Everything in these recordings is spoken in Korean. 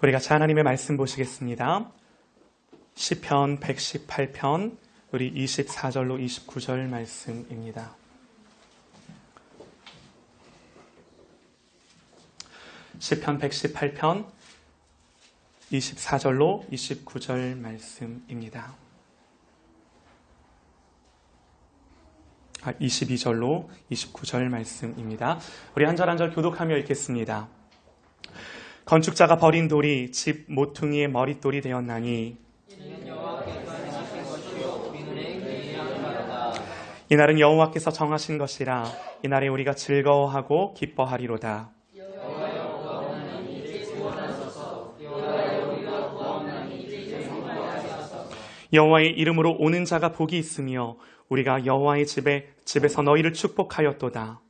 우리 같이 하나님의 말씀 보시겠습니다. 시편 118편 우리 24절로 29절 말씀입니다. 시편 118편 24절로 29절 말씀입니다. 22절로 29절 말씀입니다. 우리 한 절 한 절 교독하며 읽겠습니다. 건축자가 버린 돌이 집 모퉁이의 머릿돌이 되었나니 이날은 여호와께서 정하신 것이라 이날에 우리가 즐거워하고 기뻐하리로다. 여호와의 이름으로 오는 자가 복이 있으며 우리가 여호와의 집에서 너희를 축복하였도다.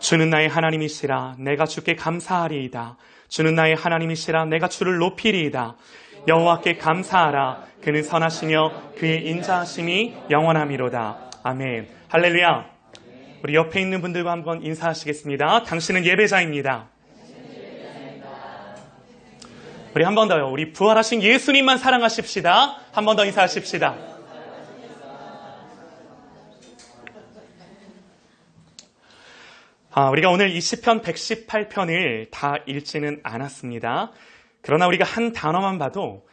주는 나의 하나님이시라 내가 주께 감사하리이다. 주는 나의 하나님이시라 내가 주를 높이리이다. 여호와께 감사하라. 그는 선하시며 그의 인자하심이 영원함이로다. 아멘. 할렐루야. 우리 옆에 있는 분들과 한번 인사하시겠습니다. 당신은 예배자입니다. 우리 한 번 더요. 우리 부활하신 예수님만 사랑하십시다. 한 번 더 인사하십시다. 우리가 오늘 이 시편 118편을 다 읽지는 않았습니다. 그러나 우리가 한 단어만 봐도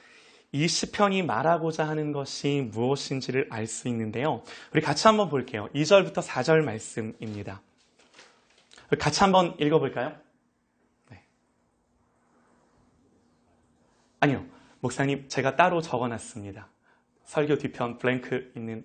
이 시편이 말하고자 하는 것이 무엇인지를 알 수 있는데요. 우리 같이 한번 볼게요. 2절부터 4절 말씀입니다. 같이 한번 읽어볼까요? 네. 아니요. 목사님, 제가 따로 적어놨습니다. 설교 뒤편 블랭크 있는,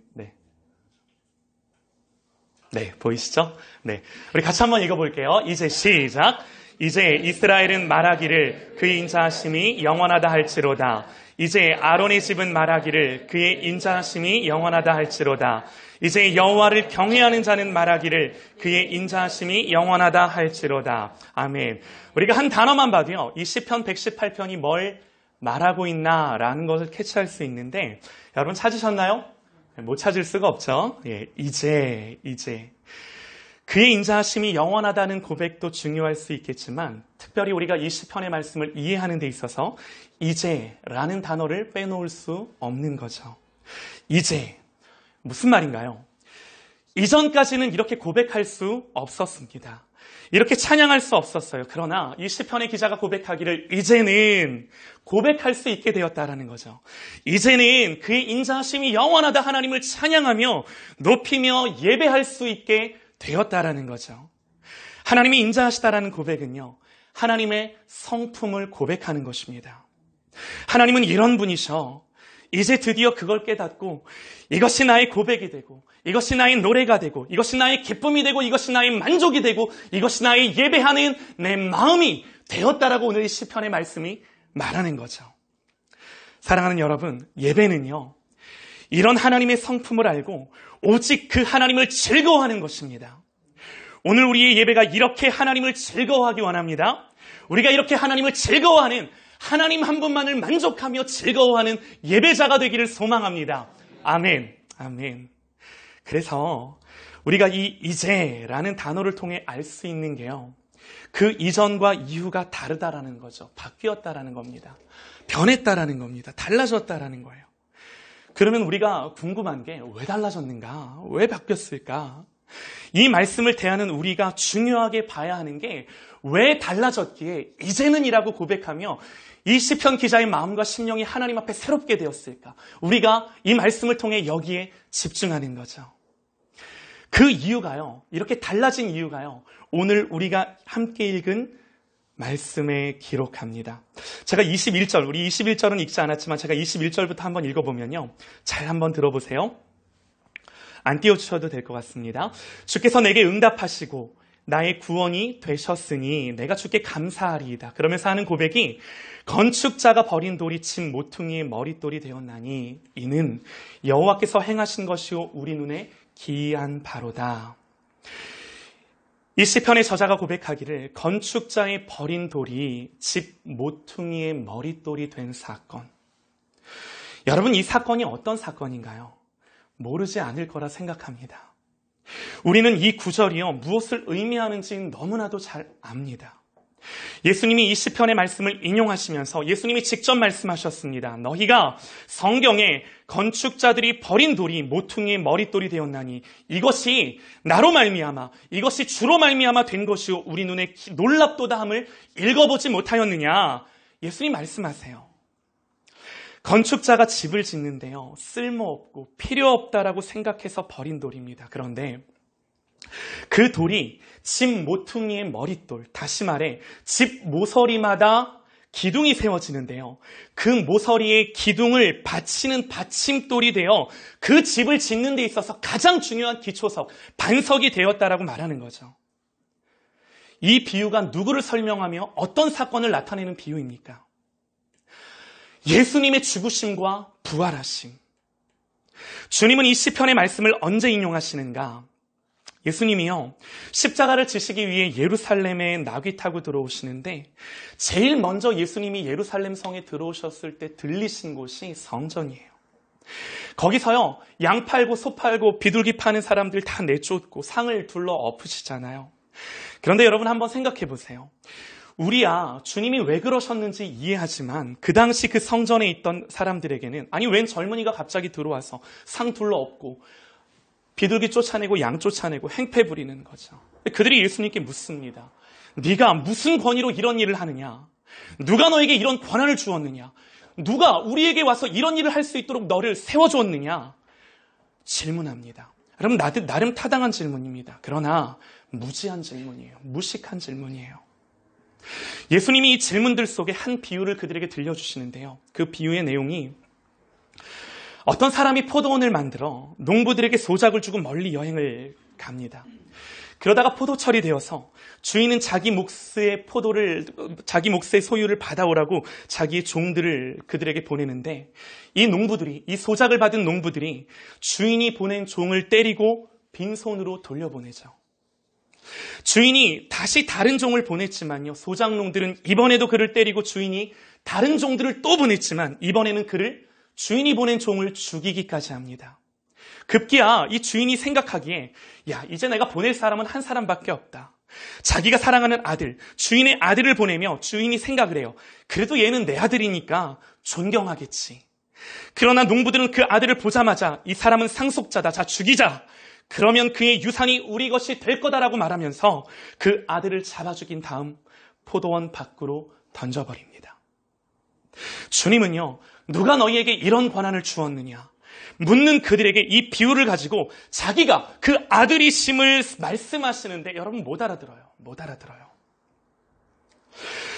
네, 보이시죠? 네. 우리 같이 한번 읽어볼게요. 이제 시작. 이제 이스라엘은 말하기를 그의 인자하심이 영원하다 할지로다. 이제 아론의 집은 말하기를 그의 인자하심이 영원하다 할지로다. 이제 여호와를 경외하는 자는 말하기를 그의 인자하심이 영원하다 할지로다. 아멘. 우리가 한 단어만 봐도요. 이 시편 118편이 뭘 말하고 있나라는 것을 캐치할 수 있는데 여러분 찾으셨나요? 못 찾을 수가 없죠. 예, 이제 그의 인자하심이 영원하다는 고백도 중요할 수 있겠지만 특별히 우리가 이 시편의 말씀을 이해하는 데 있어서 이제라는 단어를 빼놓을 수 없는 거죠. 이제 무슨 말인가요? 이전까지는 이렇게 고백할 수 없었습니다. 이렇게 찬양할 수 없었어요. 그러나 이 시편의 기자가 고백하기를 이제는 고백할 수 있게 되었다라는 거죠. 이제는 그의 인자하심이 영원하다 하나님을 찬양하며 높이며 예배할 수 있게 되었다라는 거죠. 하나님이 인자하시다라는 고백은요. 하나님의 성품을 고백하는 것입니다. 하나님은 이런 분이셔. 이제 드디어 그걸 깨닫고 이것이 나의 고백이 되고 이것이 나의 노래가 되고 이것이 나의 기쁨이 되고 이것이 나의 만족이 되고 이것이 나의 예배하는 내 마음이 되었다라고 오늘 이 시편의 말씀이 말하는 거죠. 사랑하는 여러분, 예배는요. 이런 하나님의 성품을 알고 오직 그 하나님을 즐거워하는 것입니다. 오늘 우리의 예배가 이렇게 하나님을 즐거워하기 원합니다. 우리가 이렇게 하나님을 즐거워하는 하나님 한 분만을 만족하며 즐거워하는 예배자가 되기를 소망합니다. 아멘. 아멘. 그래서 우리가 이 이제라는 단어를 통해 알 수 있는 게요. 그 이전과 이후가 다르다라는 거죠. 바뀌었다라는 겁니다. 변했다라는 겁니다. 달라졌다라는 거예요. 그러면 우리가 궁금한 게 왜 달라졌는가? 왜 바뀌었을까? 이 말씀을 대하는 우리가 중요하게 봐야 하는 게 왜 달라졌기에 이제는이라고 고백하며 이 시편 기자의 마음과 심령이 하나님 앞에 새롭게 되었을까? 우리가 이 말씀을 통해 여기에 집중하는 거죠. 그 이유가요. 이렇게 달라진 이유가요. 오늘 우리가 함께 읽은 말씀에 기록합니다. 제가 21절, 우리 21절은 읽지 않았지만 제가 21절부터 한번 읽어보면요. 잘 한번 들어보세요. 안 띄워주셔도 될 것 같습니다. 주께서 내게 응답하시고 나의 구원이 되셨으니 내가 주께 감사하리이다. 그러면서 하는 고백이 건축자가 버린 돌이 집 모퉁이의 머릿돌이 되었나니 이는 여호와께서 행하신 것이요 우리 눈에 기이한 바로다. 이 시편의 저자가 고백하기를 건축자의 버린 돌이 집 모퉁이의 머릿돌이 된 사건. 여러분, 이 사건이 어떤 사건인가요? 모르지 않을 거라 생각합니다. 우리는 이 구절이요, 무엇을 의미하는지 너무나도 잘 압니다. 예수님이 이 시편의 말씀을 인용하시면서 예수님이 직접 말씀하셨습니다. 너희가 성경에 건축자들이 버린 돌이 모퉁이의 머릿돌이 되었나니 이것이 나로 말미암아, 이것이 주로 말미암아 된 것이요 우리 눈에 놀랍도다 함을 읽어보지 못하였느냐. 예수님 말씀하세요. 건축자가 집을 짓는데요, 쓸모없고 필요 없다라고 생각해서 버린 돌입니다. 그런데 그 돌이 집 모퉁이의 머릿돌, 다시 말해 집 모서리마다 기둥이 세워지는데요, 그 모서리에 기둥을 받치는 받침돌이 되어 그 집을 짓는 데 있어서 가장 중요한 기초석, 반석이 되었다라고 말하는 거죠. 이 비유가 누구를 설명하며 어떤 사건을 나타내는 비유입니까? 예수님의 죽으심과 부활하심. 주님은 이 시편의 말씀을 언제 인용하시는가? 예수님이요, 십자가를 지시기 위해 예루살렘에 나귀 타고 들어오시는데 제일 먼저 예수님이 예루살렘 성에 들어오셨을 때 들리신 곳이 성전이에요. 거기서요, 양 팔고 소 팔고 비둘기 파는 사람들 다 내쫓고 상을 둘러 엎으시잖아요. 그런데 여러분 한번 생각해 보세요. 우리야 주님이 왜 그러셨는지 이해하지만 그 당시 그 성전에 있던 사람들에게는, 아니 웬 젊은이가 갑자기 들어와서 상 둘러 엎고 비둘기 쫓아내고 양 쫓아내고 행패 부리는 거죠. 그들이 예수님께 묻습니다. 네가 무슨 권위로 이런 일을 하느냐? 누가 너에게 이런 권한을 주었느냐? 누가 우리에게 와서 이런 일을 할 수 있도록 너를 세워주었느냐? 질문합니다. 여러분, 나름 타당한 질문입니다. 그러나 무지한 질문이에요. 무식한 질문이에요. 예수님이 이 질문들 속에 한 비유를 그들에게 들려주시는데요, 그 비유의 내용이 어떤 사람이 포도원을 만들어 농부들에게 소작을 주고 멀리 여행을 갑니다. 그러다가 포도철이 되어서 주인은 자기 몫의 소유를 받아오라고 자기의 종들을 그들에게 보내는데, 이 소작을 받은 농부들이 주인이 보낸 종을 때리고 빈손으로 돌려보내죠. 주인이 다시 다른 종을 보냈지만요, 소작농들은 이번에도 그를 때리고 주인이 다른 종들을 또 보냈지만 이번에는 주인이 보낸 종을 죽이기까지 합니다. 급기야 이 주인이 생각하기에, 야, 이제 내가 보낼 사람은 한 사람밖에 없다. 자기가 사랑하는 아들, 주인의 아들을 보내며 주인이 생각을 해요. 그래도 얘는 내 아들이니까 존경하겠지. 그러나 농부들은 그 아들을 보자마자 이 사람은 상속자다, 자 죽이자. 그러면 그의 유산이 우리 것이 될 거다라고 말하면서 그 아들을 잡아 죽인 다음 포도원 밖으로 던져버립니다. 주님은요, 누가 너희에게 이런 권한을 주었느냐? 묻는 그들에게 이 비유를 가지고 자기가 그 아들이심을 말씀하시는데 여러분 못 알아들어요.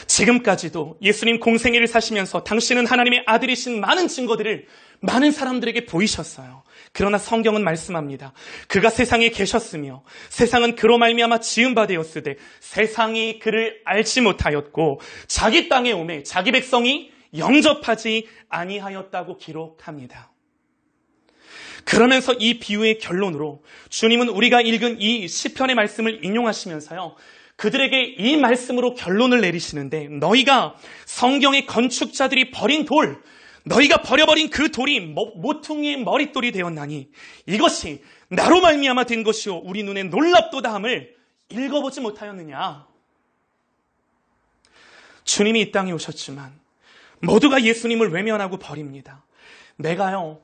지금까지도 예수님 공생애를 사시면서 당신은 하나님의 아들이신 많은 증거들을 많은 사람들에게 보이셨어요. 그러나 성경은 말씀합니다. 그가 세상에 계셨으며 세상은 그로 말미암아 지은 바 되었으되 세상이 그를 알지 못하였고 자기 땅에 오매 자기 백성이 영접하지 아니하였다고 기록합니다. 그러면서 이 비유의 결론으로 주님은 우리가 읽은 이 시편의 말씀을 인용하시면서요, 그들에게 이 말씀으로 결론을 내리시는데, 너희가 성경의 건축자들이 버린 돌, 너희가 버려버린 그 돌이 모퉁이의 머릿돌이 되었나니 이것이 나로 말미암아 된 것이요 우리 눈에 놀랍도다 함을 읽어보지 못하였느냐. 주님이 이 땅에 오셨지만 모두가 예수님을 외면하고 버립니다. 내가요,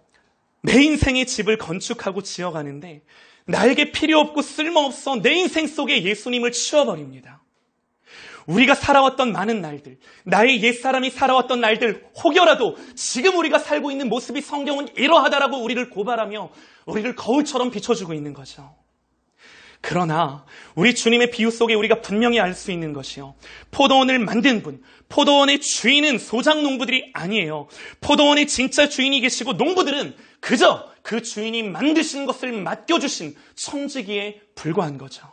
내 인생의 집을 건축하고 지어가는데 나에게 필요 없고 쓸모없어 내 인생 속에 예수님을 치워버립니다. 우리가 살아왔던 많은 날들, 나의 옛사람이 살아왔던 날들, 혹여라도 지금 우리가 살고 있는 모습이 성경은 이러하다라고 우리를 고발하며 우리를 거울처럼 비춰주고 있는 거죠. 그러나 우리 주님의 비유 속에 우리가 분명히 알 수 있는 것이요, 포도원을 만든 분, 포도원의 주인은 소작농부들이 아니에요. 포도원의 진짜 주인이 계시고 농부들은 그저 그 주인이 만드신 것을 맡겨주신 청지기에 불과한 거죠.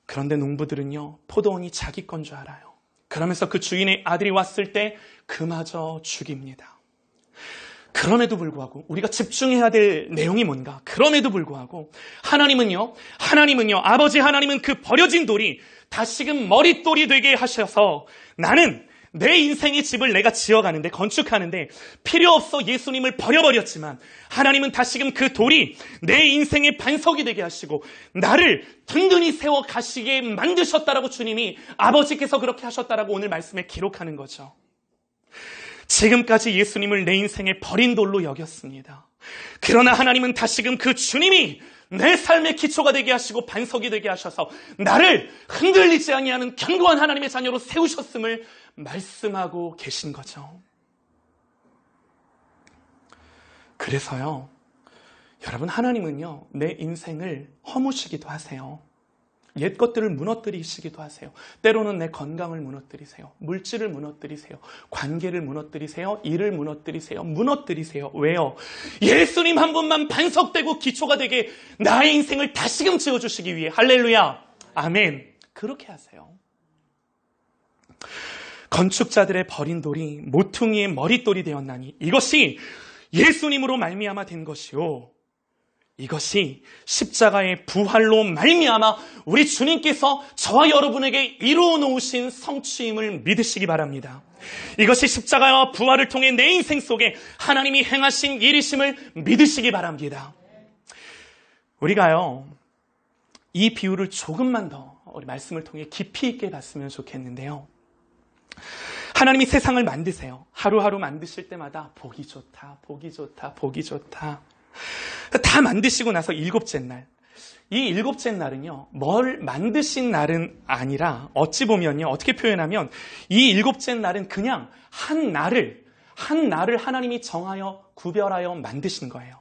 그런데 농부들은요, 포도원이 자기 건 줄 알아요. 그러면서 그 주인의 아들이 왔을 때 그마저 죽입니다. 그럼에도 불구하고 우리가 집중해야 될 내용이 뭔가? 그럼에도 불구하고 하나님은요, 아버지 하나님은 그 버려진 돌이 다시금 머릿돌이 되게 하셔서 나는 내 인생의 집을 내가 지어가는데, 건축하는데 필요 없어 예수님을 버려버렸지만 하나님은 다시금 그 돌이 내 인생의 반석이 되게 하시고 나를 든든히 세워 가시게 만드셨다라고 주님이, 아버지께서 그렇게 하셨다라고 오늘 말씀에 기록하는 거죠. 지금까지 예수님을 내 인생의 버린 돌로 여겼습니다. 그러나 하나님은 다시금 그 주님이 내 삶의 기초가 되게 하시고 반석이 되게 하셔서 나를 흔들리지 아니하는 견고한 하나님의 자녀로 세우셨음을 말씀하고 계신 거죠. 그래서요, 여러분, 하나님은요, 내 인생을 허무시기도 하세요. 옛 것들을 무너뜨리시기도 하세요. 때로는 내 건강을 무너뜨리세요. 물질을 무너뜨리세요. 관계를 무너뜨리세요. 일을 무너뜨리세요. 무너뜨리세요. 왜요? 예수님 한 분만 반석되고 기초가 되게 나의 인생을 다시금 지어주시기 위해. 할렐루야. 아멘. 그렇게 하세요. 건축자들의 버린 돌이 모퉁이의 머릿돌이 되었나니 이것이 예수님으로 말미암아 된 것이요, 이것이 십자가의 부활로 말미암아 우리 주님께서 저와 여러분에게 이루어 놓으신 성취임을 믿으시기 바랍니다. 이것이 십자가와 부활을 통해 내 인생 속에 하나님이 행하신 일이심을 믿으시기 바랍니다. 우리가요, 이 비유를 조금만 더 우리 말씀을 통해 깊이 있게 봤으면 좋겠는데요. 하나님이 세상을 만드세요. 하루하루 만드실 때마다 보기 좋다, 보기 좋다, 보기 좋다. 다 만드시고 나서 일곱째 날, 이 일곱째 날은요, 뭘 만드신 날은 아니라 어찌 보면요, 어떻게 표현하면 이 일곱째 날은 그냥 한 날을 하나님이 정하여 구별하여 만드신 거예요.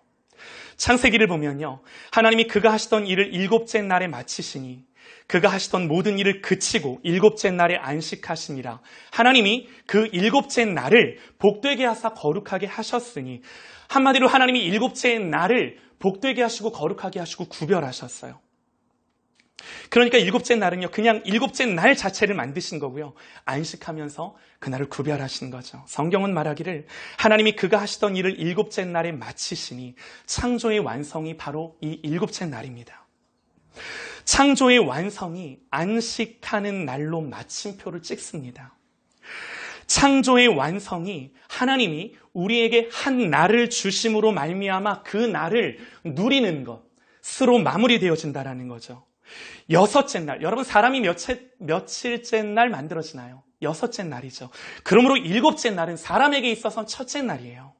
창세기를 보면요, 하나님이 그가 하시던 일을 일곱째 날에 마치시니 그가 하시던 모든 일을 그치고 일곱째 날에 안식하시니라. 하나님이 그 일곱째 날을 복되게 하사 거룩하게 하셨으니, 한마디로 하나님이 일곱째 날을 복되게 하시고 거룩하게 하시고 구별하셨어요. 그러니까 일곱째 날은요, 그냥 일곱째 날 자체를 만드신 거고요, 안식하면서 그날을 구별하신 거죠. 성경은 말하기를 하나님이 그가 하시던 일을 일곱째 날에 마치시니, 창조의 완성이 바로 이 일곱째 날입니다. 창조의 완성이 안식하는 날로 마침표를 찍습니다. 창조의 완성이 하나님이 우리에게 한 날을 주심으로 말미암아 그 날을 누리는 것으로 마무리되어진다라는 거죠. 여섯째 날, 여러분, 사람이 며칠째 날 만들어지나요? 여섯째 날이죠. 그러므로 일곱째 날은 사람에게 있어서 첫째 날이에요.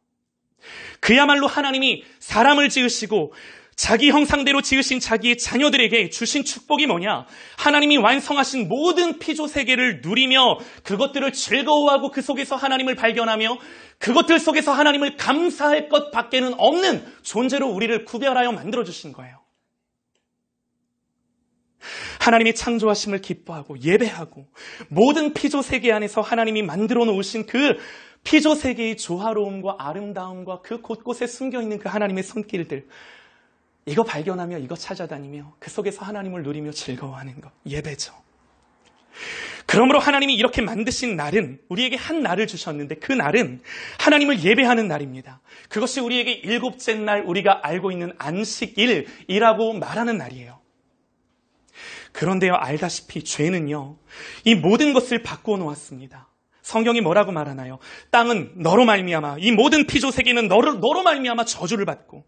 그야말로 하나님이 사람을 지으시고 자기 형상대로 지으신 자기의 자녀들에게 주신 축복이 뭐냐? 하나님이 완성하신 모든 피조 세계를 누리며 그것들을 즐거워하고 그 속에서 하나님을 발견하며 그것들 속에서 하나님을 감사할 것 밖에는 없는 존재로 우리를 구별하여 만들어주신 거예요. 하나님이 창조하심을 기뻐하고 예배하고 모든 피조 세계 안에서 하나님이 만들어 놓으신 그 피조 세계의 조화로움과 아름다움과 그 곳곳에 숨겨있는 그 하나님의 손길들, 이거 발견하며 이거 찾아다니며 그 속에서 하나님을 누리며 즐거워하는 것, 예배죠. 그러므로 하나님이 이렇게 만드신 날은 우리에게 한 날을 주셨는데 그 날은 하나님을 예배하는 날입니다. 그것이 우리에게 일곱째 날 우리가 알고 있는 안식일이라고 말하는 날이에요. 그런데요, 알다시피 죄는요, 이 모든 것을 바꾸어 놓았습니다. 성경이 뭐라고 말하나요? 땅은 너로 말미암아, 이 모든 피조 세계는 너로 말미암아 저주를 받고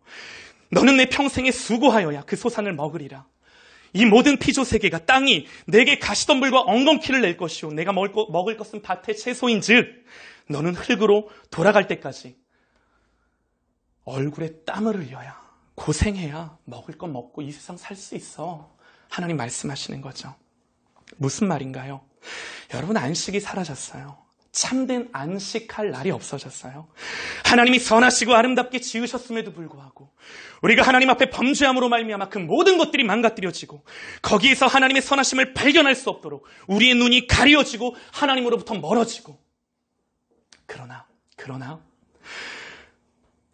너는 내 평생에 수고하여야 그 소산을 먹으리라. 이 모든 피조 세계가, 땅이 내게 가시덤불과 엉겅퀴를 낼 것이요 내가 먹을 것은 밭의 채소인즉 너는 흙으로 돌아갈 때까지 얼굴에 땀을 흘려야, 고생해야 먹을 건 먹고 이 세상 살 수 있어. 하나님 말씀하시는 거죠. 무슨 말인가요? 여러분, 안식이 사라졌어요. 참된 안식할 날이 없어졌어요. 하나님이 선하시고 아름답게 지으셨음에도 불구하고 우리가 하나님 앞에 범죄함으로 말미암아 그 모든 것들이 망가뜨려지고 거기에서 하나님의 선하심을 발견할 수 없도록 우리의 눈이 가려지고 하나님으로부터 멀어지고, 그러나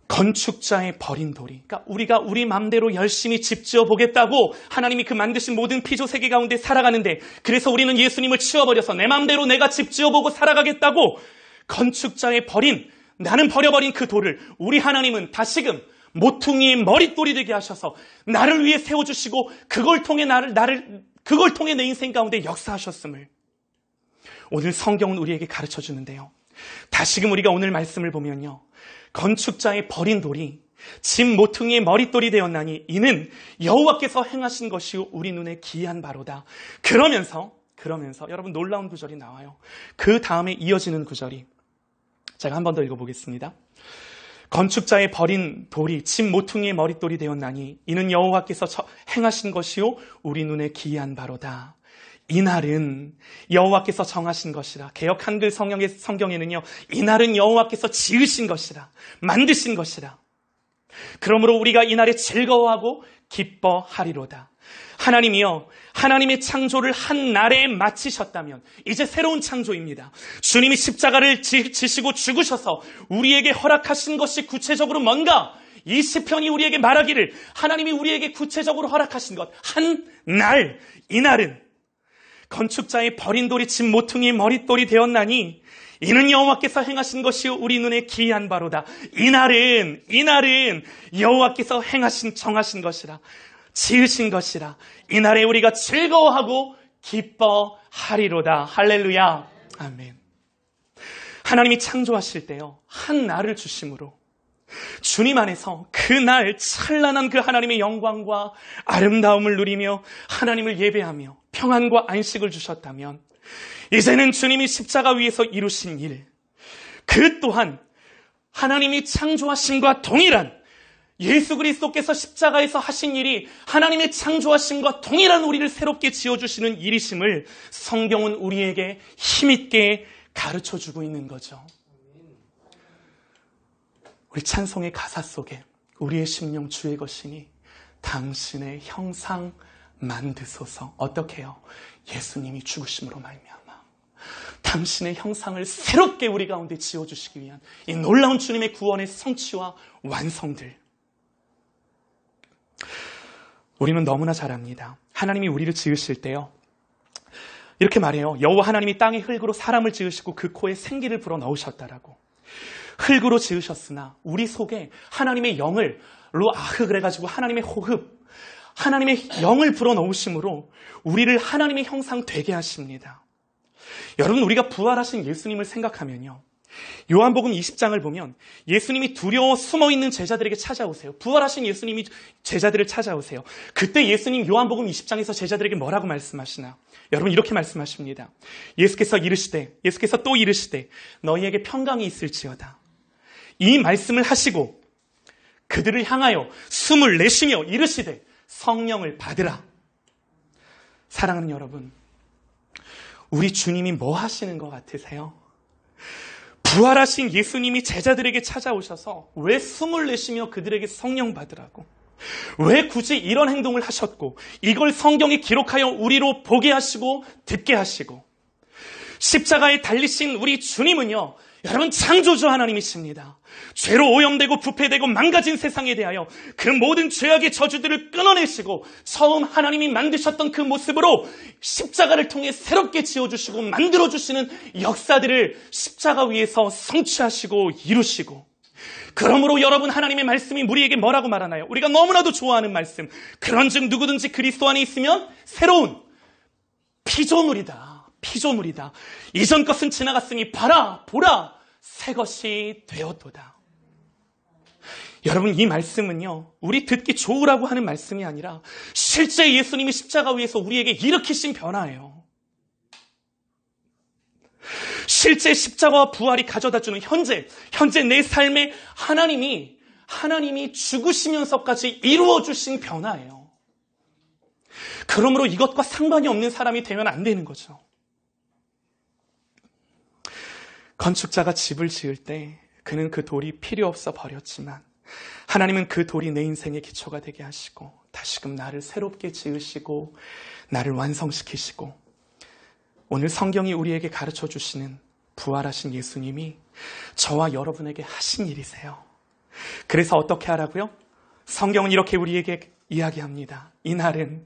건축자의 버린 돌이, 그러니까 우리가 우리 마음대로 열심히 집 지어 보겠다고 하나님이 그 만드신 모든 피조 세계 가운데 살아가는데, 그래서 우리는 예수님을 치워버려서 내 마음대로 내가 집 지어보고 살아가겠다고 건축자의 버린, 나는 버려버린 그 돌을 우리 하나님은 다시금 모퉁이의 머릿돌이 되게 하셔서 나를 위해 세워주시고 그걸 통해 내 인생 가운데 역사하셨음을 오늘 성경은 우리에게 가르쳐 주는데요. 다시금 우리가 오늘 말씀을 보면요. 건축자의 버린 돌이 집 모퉁이의 머릿돌이 되었나니 이는 여호와께서 행하신 것이요 우리 눈에 기이한 바로다. 그러면서 여러분 놀라운 구절이 나와요. 그 다음에 이어지는 구절이 제가 한 번 더 읽어보겠습니다. 건축자의 버린 돌이 집 모퉁이의 머릿돌이 되었나니 이는 여호와께서 행하신 것이요 우리 눈에 기이한 바로다. 이날은 여호와께서 정하신 것이라. 개역 한글 성경에는요. 이날은 여호와께서 지으신 것이라. 만드신 것이라. 그러므로 우리가 이날에 즐거워하고 기뻐하리로다. 하나님이요. 하나님의 창조를 한 날에 마치셨다면 이제 새로운 창조입니다. 주님이 십자가를 지시고 죽으셔서 우리에게 허락하신 것이 구체적으로 뭔가? 이 시편이 우리에게 말하기를 하나님이 우리에게 구체적으로 허락하신 것 한 날, 이날은 건축자의 버린 돌이 집 모퉁이의 머릿돌이 되었나니 이는 여호와께서 행하신 것이 우리 눈에 기이한 바로다. 이날은 여호와께서 정하신 것이라. 지으신 것이라. 이날에 우리가 즐거워하고 기뻐하리로다. 할렐루야. 아멘. 하나님이 창조하실 때요. 한 날을 주심으로 주님 안에서 그날 찬란한 그 하나님의 영광과 아름다움을 누리며 하나님을 예배하며 평안과 안식을 주셨다면 이제는 주님이 십자가 위에서 이루신 일, 그 또한 하나님이 창조하심과 동일한 예수 그리스도께서 십자가에서 하신 일이 하나님의 창조하심과 동일한 우리를 새롭게 지어주시는 일이심을 성경은 우리에게 힘있게 가르쳐주고 있는 거죠. 우리 찬송의 가사 속에 우리의 심령 주의 것이니 당신의 형상 만드소서. 어떻게 해요? 예수님이 죽으심으로 말미암아 당신의 형상을 새롭게 우리 가운데 지어주시기 위한 이 놀라운 주님의 구원의 성취와 완성들. 우리는 너무나 잘 압니다. 하나님이 우리를 지으실 때요. 이렇게 말해요. 여호와 하나님이 땅의 흙으로 사람을 지으시고 그 코에 생기를 불어 넣으셨다라고. 흙으로 지으셨으나 우리 속에 하나님의 영을 루아흐 그래가지고 하나님의 호흡, 하나님의 영을 불어넣으심으로 우리를 하나님의 형상 되게 하십니다. 여러분, 우리가 부활하신 예수님을 생각하면요. 요한복음 20장을 보면 예수님이 두려워 숨어있는 제자들에게 찾아오세요. 부활하신 예수님이 제자들을 찾아오세요. 그때 예수님 요한복음 20장에서 제자들에게 뭐라고 말씀하시나? 여러분, 이렇게 말씀하십니다. 예수께서 또 이르시되 너희에게 평강이 있을지어다. 이 말씀을 하시고 그들을 향하여 숨을 내쉬며 이르시되 성령을 받으라. 사랑하는 여러분, 우리 주님이 뭐 하시는 것 같으세요? 부활하신 예수님이 제자들에게 찾아오셔서 왜 숨을 내쉬며 그들에게 성령 받으라고? 왜 굳이 이런 행동을 하셨고 이걸 성경에 기록하여 우리로 보게 하시고 듣게 하시고 십자가에 달리신 우리 주님은요, 여러분 창조주 하나님이십니다. 죄로 오염되고 부패되고 망가진 세상에 대하여 그 모든 죄악의 저주들을 끊어내시고 처음 하나님이 만드셨던 그 모습으로 십자가를 통해 새롭게 지어주시고 만들어주시는 역사들을 십자가 위에서 성취하시고 이루시고, 그러므로 여러분, 하나님의 말씀이 우리에게 뭐라고 말하나요? 우리가 너무나도 좋아하는 말씀, 그런즉 누구든지 그리스도 안에 있으면 새로운 피조물이다. 이전 것은 지나갔으니 보라 새 것이 되었도다. 여러분, 이 말씀은요, 우리 듣기 좋으라고 하는 말씀이 아니라 실제 예수님이 십자가 위에서 우리에게 일으키신 변화예요. 실제 십자가와 부활이 가져다주는 현재 내 삶에 하나님이 죽으시면서까지 이루어주신 변화예요. 그러므로 이것과 상관이 없는 사람이 되면 안 되는 거죠. 건축자가 집을 지을 때 그는 그 돌이 필요 없어 버렸지만 하나님은 그 돌이 내 인생의 기초가 되게 하시고 다시금 나를 새롭게 지으시고 나를 완성시키시고, 오늘 성경이 우리에게 가르쳐 주시는 부활하신 예수님이 저와 여러분에게 하신 일이세요. 그래서 어떻게 하라고요? 성경은 이렇게 우리에게 이야기합니다. 이날은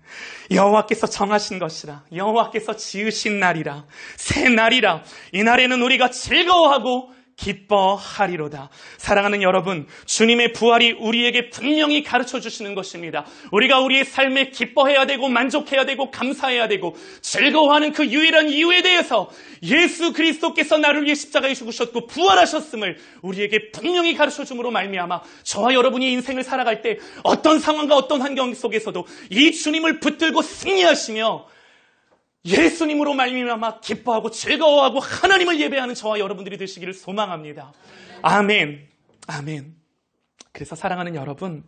여호와께서 정하신 것이라, 여호와께서 지으신 날이라, 새 날이라. 이날에는 우리가 즐거워하고 기뻐하리로다. 사랑하는 여러분, 주님의 부활이 우리에게 분명히 가르쳐 주시는 것입니다. 우리가 우리의 삶에 기뻐해야 되고 만족해야 되고 감사해야 되고 즐거워하는 그 유일한 이유에 대해서 예수 그리스도께서 나를 위해 십자가에 죽으셨고 부활하셨음을 우리에게 분명히 가르쳐 줌으로 말미암아 저와 여러분이 인생을 살아갈 때 어떤 상황과 어떤 환경 속에서도 이 주님을 붙들고 승리하시며 예수님으로 말미암아 기뻐하고 즐거워하고 하나님을 예배하는 저와 여러분들이 되시기를 소망합니다. 아멘. 아멘. 그래서 사랑하는 여러분,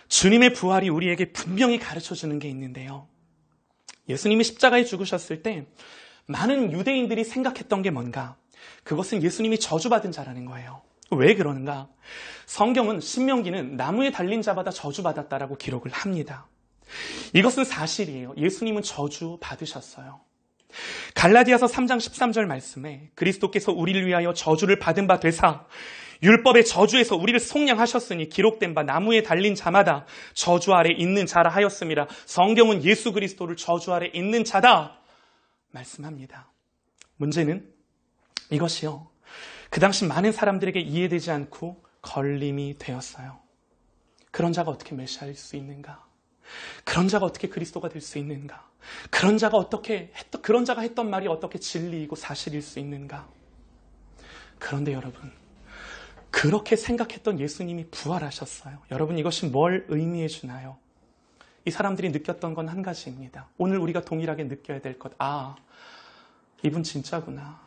주님의 부활이 우리에게 분명히 가르쳐주는 게 있는데요. 예수님이 십자가에 죽으셨을 때 많은 유대인들이 생각했던 게 뭔가? 그것은 예수님이 저주받은 자라는 거예요. 왜 그러는가? 성경은 신명기는 나무에 달린 자마다 저주받았다라고 기록을 합니다. 이것은 사실이에요. 예수님은 저주 받으셨어요. 갈라디아서 3장 13절 말씀에 그리스도께서 우리를 위하여 저주를 받은 바 되사 율법의 저주에서 우리를 속량하셨으니 기록된 바 나무에 달린 자마다 저주 아래 있는 자라 하였습니다. 성경은 예수 그리스도를 저주 아래 있는 자다 말씀합니다. 문제는 이것이요. 그 당시 많은 사람들에게 이해되지 않고 걸림이 되었어요. 그런 자가 어떻게 메시아일 수 있는가? 그런 자가 어떻게 그리스도가 될 수 있는가? 그런 자가 했던 말이 어떻게 진리이고 사실일 수 있는가? 그런데 여러분, 그렇게 생각했던 예수님이 부활하셨어요. 여러분, 이것이 뭘 의미해 주나요? 이 사람들이 느꼈던 건 한 가지입니다. 오늘 우리가 동일하게 느껴야 될 것. 아, 이분 진짜구나.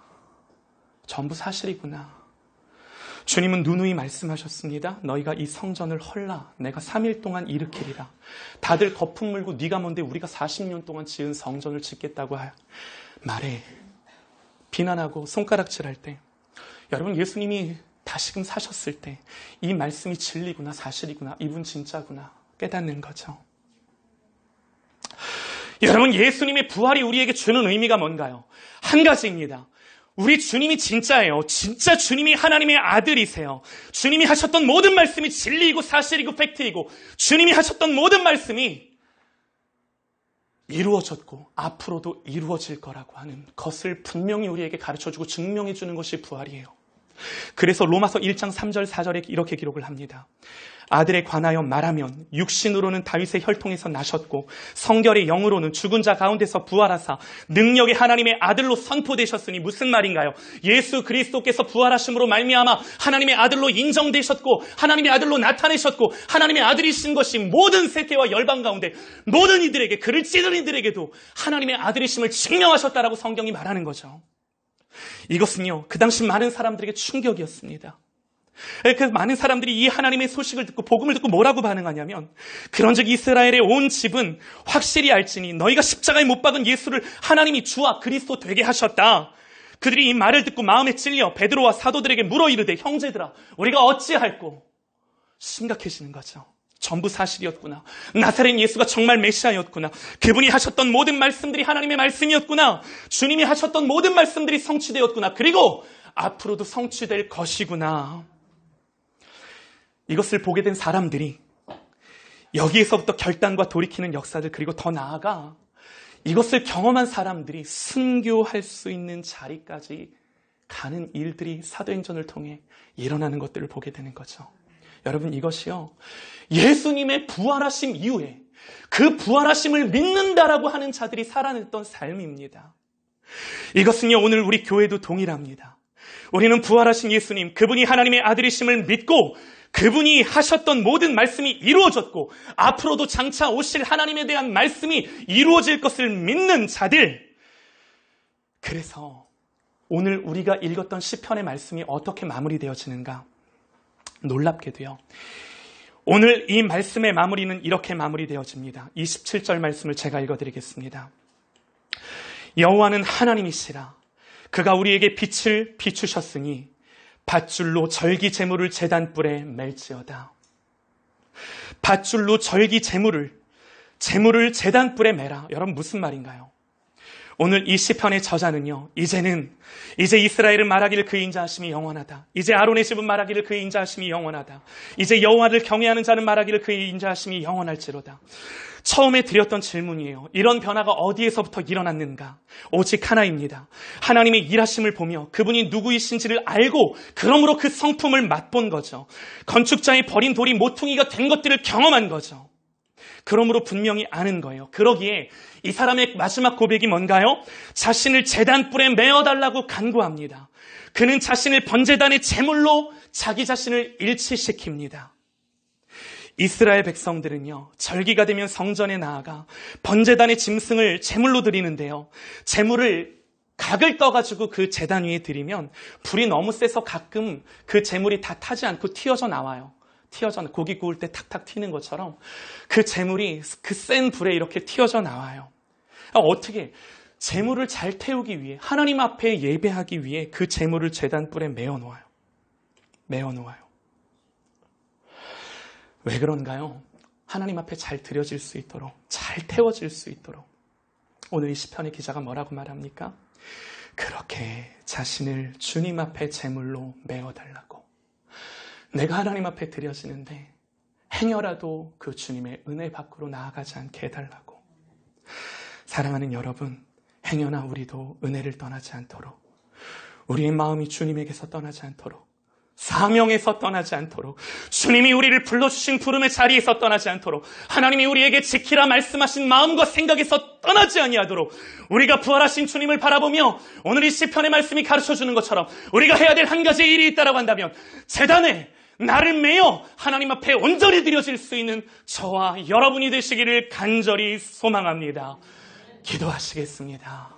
전부 사실이구나. 주님은 누누이 말씀하셨습니다. 너희가 이 성전을 헐라 내가 3일 동안 일으키리라. 다들 거품 물고 네가 뭔데 우리가 40년 동안 지은 성전을 짓겠다고 말해. 비난하고 손가락질할 때 여러분, 예수님이 다시금 사셨을 때 이 말씀이 진리구나, 사실이구나, 이분 진짜구나 깨닫는 거죠. 여러분, 예수님의 부활이 우리에게 주는 의미가 뭔가요? 한 가지입니다. 우리 주님이 진짜예요. 진짜 주님이 하나님의 아들이세요. 주님이 하셨던 모든 말씀이 진리이고 사실이고 팩트이고 주님이 하셨던 모든 말씀이 이루어졌고 앞으로도 이루어질 거라고 하는 것을 분명히 우리에게 가르쳐주고 증명해 주는 것이 부활이에요. 그래서 로마서 1장 3절 4절에 이렇게 기록을 합니다. 아들에 관하여 말하면 육신으로는 다윗의 혈통에서 나셨고 성결의 영으로는 죽은 자 가운데서 부활하사 능력의 하나님의 아들로 선포되셨으니 무슨 말인가요? 예수 그리스도께서 부활하심으로 말미암아 하나님의 아들로 인정되셨고 하나님의 아들로 나타내셨고 하나님의 아들이신 것이 모든 세계와 열방 가운데 모든 이들에게 그를 찌든 이들에게도 하나님의 아들이심을 증명하셨다라고 성경이 말하는 거죠. 이것은요, 그 당시 많은 사람들에게 충격이었습니다. 그 많은 사람들이 이 하나님의 소식을 듣고 복음을 듣고 뭐라고 반응하냐면 그런즉 이스라엘의 온 집은 확실히 알지니 너희가 십자가에 못 박은 예수를 하나님이 주와 그리스도 되게 하셨다. 그들이 이 말을 듣고 마음에 찔려 베드로와 사도들에게 물어 이르되 형제들아 우리가 어찌할꼬? 심각해지는 거죠. 전부 사실이었구나. 나사렛 예수가 정말 메시아였구나. 그분이 하셨던 모든 말씀들이 하나님의 말씀이었구나. 주님이 하셨던 모든 말씀들이 성취되었구나. 그리고 앞으로도 성취될 것이구나. 이것을 보게 된 사람들이 여기에서부터 결단과 돌이키는 역사들, 그리고 더 나아가 이것을 경험한 사람들이 순교할 수 있는 자리까지 가는 일들이 사도행전을 통해 일어나는 것들을 보게 되는 거죠. 여러분, 이것이요, 예수님의 부활하심 이후에 그 부활하심을 믿는다라고 하는 자들이 살아냈던 삶입니다. 이것은요, 오늘 우리 교회도 동일합니다. 우리는 부활하신 예수님, 그분이 하나님의 아들이심을 믿고 그분이 하셨던 모든 말씀이 이루어졌고 앞으로도 장차 오실 하나님에 대한 말씀이 이루어질 것을 믿는 자들. 그래서 오늘 우리가 읽었던 시편의 말씀이 어떻게 마무리되어지는가? 놀랍게도요, 오늘 이 말씀의 마무리는 이렇게 마무리되어집니다. 27절 말씀을 제가 읽어드리겠습니다. 여호와는 하나님이시라. 그가 우리에게 빛을 비추셨으니 밧줄로 절기 제물을 제단불에 맬지어다. 밧줄로 절기 제물을 제단불에 매라. 여러분, 무슨 말인가요? 오늘 이 시편의 저자는요, 이제 이스라엘은 말하기를 그의 인자하심이 영원하다. 이제 아론의 집은 말하기를 그의 인자하심이 영원하다. 이제 여호와를 경외하는 자는 말하기를 그의 인자하심이 영원할지로다. 처음에 드렸던 질문이에요. 이런 변화가 어디에서부터 일어났는가? 오직 하나입니다. 하나님의 일하심을 보며 그분이 누구이신지를 알고 그러므로 그 성품을 맛본 거죠. 건축자의 버린 돌이 모퉁이가 된 것들을 경험한 거죠. 그러므로 분명히 아는 거예요. 그러기에 이 사람의 마지막 고백이 뭔가요? 자신을 제단불에 메어달라고 간구합니다. 그는 자신을 번제단의 제물로 자기 자신을 일치시킵니다. 이스라엘 백성들은요, 절기가 되면 성전에 나아가 번제단의 짐승을 제물로 드리는데요. 제물을 각을 떠가지고 그 제단 위에 드리면 불이 너무 세서 가끔 그 제물이 다 타지 않고 튀어져 나와요. 고기 구울 때 탁탁 튀는 것처럼 그 제물이 그 센 불에 이렇게 튀어져 나와요. 어떻게 제물을 잘 태우기 위해, 하나님 앞에 예배하기 위해 그 제물을 제단불에 메어 놓아요. 왜 그런가요? 하나님 앞에 잘 드려질 수 있도록, 잘 태워질 수 있도록. 오늘 이 시편의 기자가 뭐라고 말합니까? 그렇게 자신을 주님 앞에 제물로 메어달라고. 내가 하나님 앞에 드려지는데 행여라도 그 주님의 은혜 밖으로 나아가지 않게 해달라고. 사랑하는 여러분, 행여나 우리도 은혜를 떠나지 않도록, 우리의 마음이 주님에게서 떠나지 않도록, 사명에서 떠나지 않도록, 주님이 우리를 불러주신 부름의 자리에서 떠나지 않도록, 하나님이 우리에게 지키라 말씀하신 마음과 생각에서 떠나지 아니하도록, 우리가 부활하신 주님을 바라보며 오늘 이 시편의 말씀이 가르쳐주는 것처럼 우리가 해야 될 한 가지 일이 있다고 한다면, 제단에 나를 메어 하나님 앞에 온전히 드려질 수 있는 저와 여러분이 되시기를 간절히 소망합니다. 기도하시겠습니다.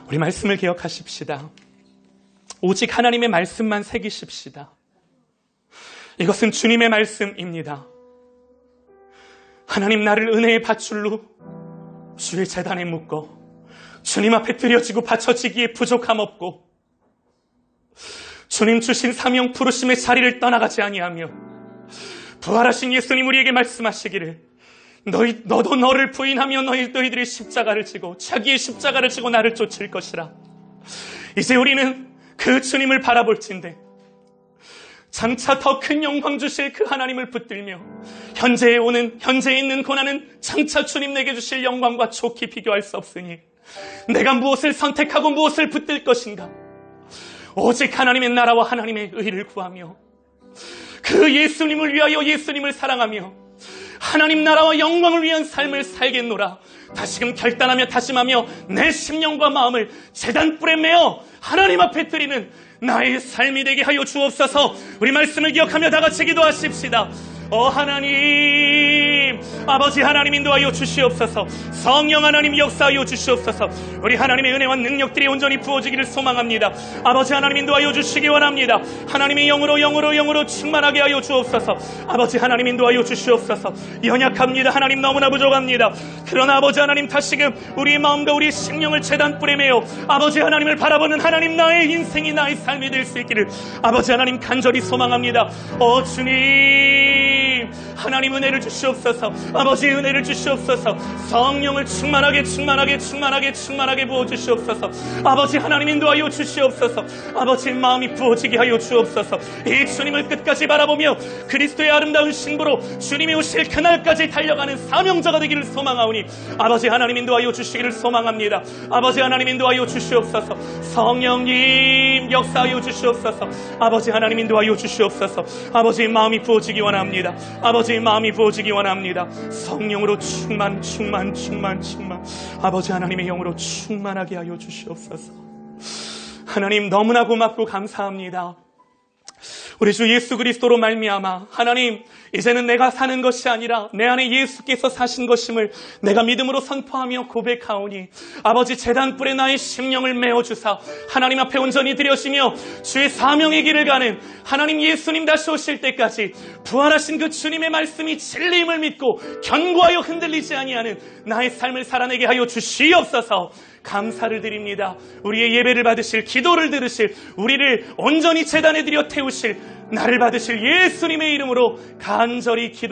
우리 말씀을 기억하십시다. 오직 하나님의 말씀만 새기십시다. 이것은 주님의 말씀입니다. 하나님, 나를 은혜의 밧줄로 주의 제단에 묶어 주님 앞에 드려지고 바쳐지기에 부족함 없고 주님 주신 사명 부르심의 자리를 떠나가지 아니하며 부활하신 예수님 우리에게 말씀하시기를 너도 너를 부인하며 너희들이 십자가를 지고 자기의 십자가를 지고 나를 쫓을 것이라. 이제 우리는 그 주님을 바라볼진대 장차 더 큰 영광 주실 그 하나님을 붙들며 현재에 있는 고난은 장차 주님 내게 주실 영광과 좋게 비교할 수 없으니 내가 무엇을 선택하고 무엇을 붙들 것인가? 오직 하나님의 나라와 하나님의 의를 구하며 그 예수님을 위하여 예수님을 사랑하며 하나님 나라와 영광을 위한 삶을 살겠노라. 다시금 결단하며 다짐하며 내 심령과 마음을 제단불에 메어 하나님 앞에 드리는 나의 삶이 되게 하여 주옵소서. 우리 말씀을 기억하며 다 같이 기도하십시다. 하나님, 아버지 하나님 인도하여 주시옵소서. 성령 하나님 역사하여 주시옵소서. 우리 하나님의 은혜와 능력들이 온전히 부어지기를 소망합니다. 아버지 하나님 인도하여 주시기 원합니다. 하나님의 영으로 충만하게 하여 주옵소서. 아버지 하나님 인도하여 주시옵소서. 연약합니다. 하나님 너무나 부족합니다. 그러나 아버지 하나님 다시금 우리의 마음과 우리의 심령을 제단불에 메어 아버지 하나님을 바라보는 하나님 나의 인생이 나의 삶이 될 수 있기를 아버지 하나님 간절히 소망합니다. 주님, 하나님 은혜를 주시옵소서. 아버지 은혜를 주시옵소서. 성령을 충만하게 부어주시옵소서. 아버지 하나님 인도하여 주시옵소서. 아버지 마음이 부어지게 하여 주옵소서. 이 주님을 끝까지 바라보며 그리스도의 아름다운 신부로 주님이 오실 그날까지 달려가는 사명자가 되기를 소망하오니 아버지 하나님 인도하여 주시기를 소망합니다. 아버지 하나님 인도하여 주시옵소서. 성령님 역사하여 주시옵소서. 아버지 하나님 인도하여 주시옵소서. 아버지의 마음이 부어지기 원합니다. 아버지의 마음이 부어지기 원합니다. 성령으로 충만 아버지 하나님의 영으로 충만하게 하여 주시옵소서. 하나님 너무나 고맙고 감사합니다. 우리 주 예수 그리스도로 말미암아 하나님 이제는 내가 사는 것이 아니라 내 안에 예수께서 사신 것임을 내가 믿음으로 선포하며 고백하오니 아버지 제단불에 나의 심령을 메어주사 하나님 앞에 온전히 드려지며 주의 사명의 길을 가는 하나님 예수님 다시 오실 때까지 부활하신 그 주님의 말씀이 진리임을 믿고 견고하여 흔들리지 아니하는 나의 삶을 살아내게 하여 주시옵소서. 감사를 드립니다. 우리의 예배를 받으실, 기도를 들으실, 우리를 온전히 제단에 들여 태우실, 나를 받으실 예수님의 이름으로 간절히 기도